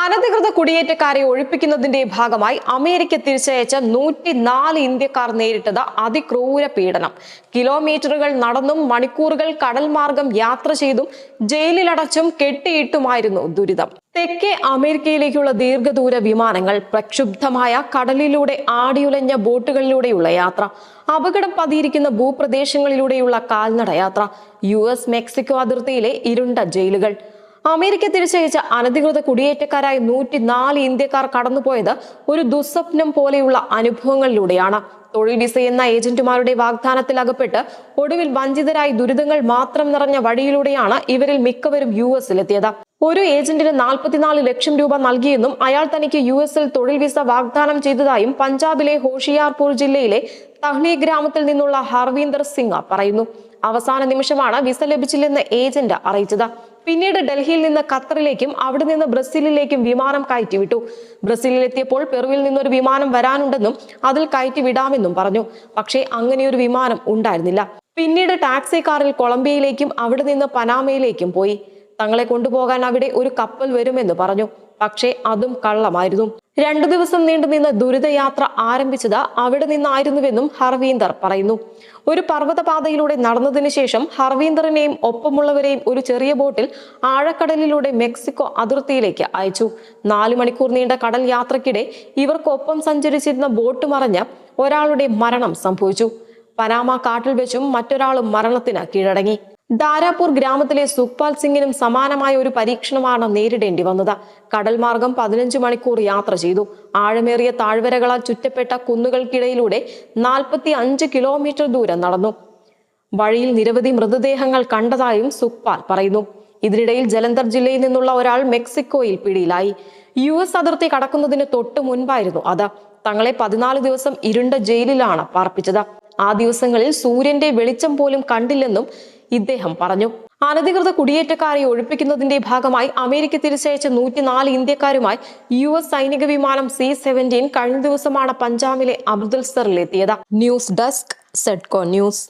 അനധികൃത കുടിയേറ്റക്കാരെ ഒഴിപ്പിക്കുന്നതിന്റെ ഭാഗമായി അമേരിക്ക തിരിച്ചയച്ച 104 ഇന്ത്യക്കാർ നേരിട്ടത് അതിക്രൂര പീഡനം. കിലോമീറ്ററുകൾ നടന്നും മണിക്കൂറുകൾ കടൽ മാർഗം യാത്ര ചെയ്തും ജയിലിലടച്ചും കെട്ടിയിട്ടുമായിരുന്നു ദുരിതം. തെക്കേ അമേരിക്കയിലേക്കുള്ള ദീർഘദൂര വിമാനങ്ങൾ, പ്രക്ഷുബ്ധമായ കടലിലൂടെ ആടിയുലഞ്ഞ ബോട്ടുകളിലൂടെയുള്ള യാത്ര, അപകടം പതിയിരിക്കുന്ന ഭൂപ്രദേശങ്ങളിലൂടെയുള്ള കാൽനടയാത്ര, US മെക്സിക്കോ അതിർത്തിയിലെ ഇരുണ്ട ജയിലുകൾ. അമേരിക്ക തിരിച്ചയച്ച അനധികൃത കുടിയേറ്റക്കാരായ 104 ഇന്ത്യക്കാർ കടന്നുപോയത് ഒരു ദുസ്വപ്നം പോലെയുള്ള അനുഭവങ്ങളിലൂടെയാണ്. തൊഴിൽ വിസ എന്ന ഏജന്റുമാരുടെ വാഗ്ദാനത്തിൽ അകപ്പെട്ട് ഒടുവിൽ വഞ്ചിതരായി ദുരിതങ്ങൾ മാത്രം നിറഞ്ഞ വഴിയിലൂടെയാണ് ഇവരിൽ മിക്കവരും US-ലെത്തിയത്. ഒരു ഏജന്റിന് 44 ലക്ഷം രൂപ നൽകിയെന്നും അയാൾ തനിക്ക് US-ൽ തൊഴിൽ വിസ വാഗ്ദാനം ചെയ്തതായും പഞ്ചാബിലെ ഹോഷിയാർപൂർ ജില്ലയിലെ തഹ്ലി ഗ്രാമത്തിൽ നിന്നുള്ള ഹർവീന്ദർ സിംഗ് പറയുന്നു. അവസാന നിമിഷമാണ് വിസ ലഭിച്ചില്ലെന്ന് ഏജന്റ് അറിയിച്ചത്. പിന്നീട് ഡൽഹിയിൽ നിന്ന് ഖത്തറിലേക്കും അവിടെ നിന്ന് ബ്രസീലിലേക്കും വിമാനം കയറ്റിവിട്ടു. ബ്രസീലിലെത്തിയപ്പോൾ പെറുവിൽ നിന്നൊരു വിമാനം വരാനുണ്ടെന്നും അതിൽ കയറ്റി വിടാമെന്നും പറഞ്ഞു. പക്ഷേ അങ്ങനെയൊരു വിമാനം ഉണ്ടായിരുന്നില്ല. പിന്നീട് ടാക്സി കാറിൽ കൊളംബിയയിലേക്കും അവിടെ നിന്ന് പനാമയിലേക്കും പോയി. തങ്ങളെ കൊണ്ടുപോകാൻ അവിടെ ഒരു കപ്പൽ വരുമെന്ന് പറഞ്ഞു. പക്ഷേ അതും കള്ളമായിരുന്നു. 2 ദിവസം നീണ്ടുനിന്ന ദുരിതയാത്ര ആരംഭിച്ചത് അവിടെ നിന്നായിരുന്നുവെന്നും ഹർവീന്ദർ പറയുന്നു. ഒരു പർവ്വതപാതയിലൂടെ നടന്നതിന് ശേഷം ഹർവീന്ദറിനെയും ഒപ്പമുള്ളവരെയും ഒരു ചെറിയ ബോട്ടിൽ ആഴക്കടലിലൂടെ മെക്സിക്കോ അതിർത്തിയിലേക്ക് അയച്ചു. 4 മണിക്കൂർ നീണ്ട കടൽ യാത്രക്കിടെ ഇവർക്കൊപ്പം സഞ്ചരിച്ചിരുന്ന ബോട്ട് മറിഞ്ഞ് ഒരാളുടെ മരണം സംഭവിച്ചു. പനാമ കാട്ടിൽ വെച്ചും മറ്റൊരാളും മരണത്തിന് കീഴടങ്ങി. ദാരാപൂർ ഗ്രാമത്തിലെ സുഖ്പാൽ സിംഗിനും സമാനമായ ഒരു പരീക്ഷണമാണ് നേരിടേണ്ടി വന്നത്. കടൽ മാർഗം 15 മണിക്കൂർ യാത്ര ചെയ്തു. ആഴമേറിയ താഴ്വരകളാൽ ചുറ്റപ്പെട്ട കുന്നുകൾക്കിടയിലൂടെ 45 കിലോമീറ്റർ ദൂരം നടന്നു. വഴിയിൽ നിരവധി മൃതദേഹങ്ങൾ കണ്ടതായും സുഖ്പാൽ പറയുന്നു. ഇതിനിടയിൽ ജലന്ധർ ജില്ലയിൽ നിന്നുള്ള ഒരാൾ മെക്സിക്കോയിൽ പിടിയിലായി. US അതിർത്തി കടക്കുന്നതിന് തൊട്ടു മുൻപായിരുന്നു അത്. തങ്ങളെ 14 ദിവസം ഇരുണ്ട ജയിലിലാണ് പാർപ്പിച്ചത്. ആ ദിവസങ്ങളിൽ സൂര്യന്റെ വെളിച്ചം പോലും കണ്ടില്ലെന്നും ഇദ്ദേഹം പറഞ്ഞു. അനധികൃത കുടിയേറ്റക്കാരെ ഒഴിപ്പിക്കുന്നതിന്റെ ഭാഗമായി അമേരിക്ക തിരിച്ചയച്ച 104 ഇന്ത്യക്കാരുമായി US സൈനിക വിമാനം C-17 കഴിഞ്ഞ ദിവസമാണ് പഞ്ചാബിലെ അമൃത്സറിലെത്തിയത്. ന്യൂസ് ഡെസ്ക്, സെഡ്കോ ന്യൂസ്.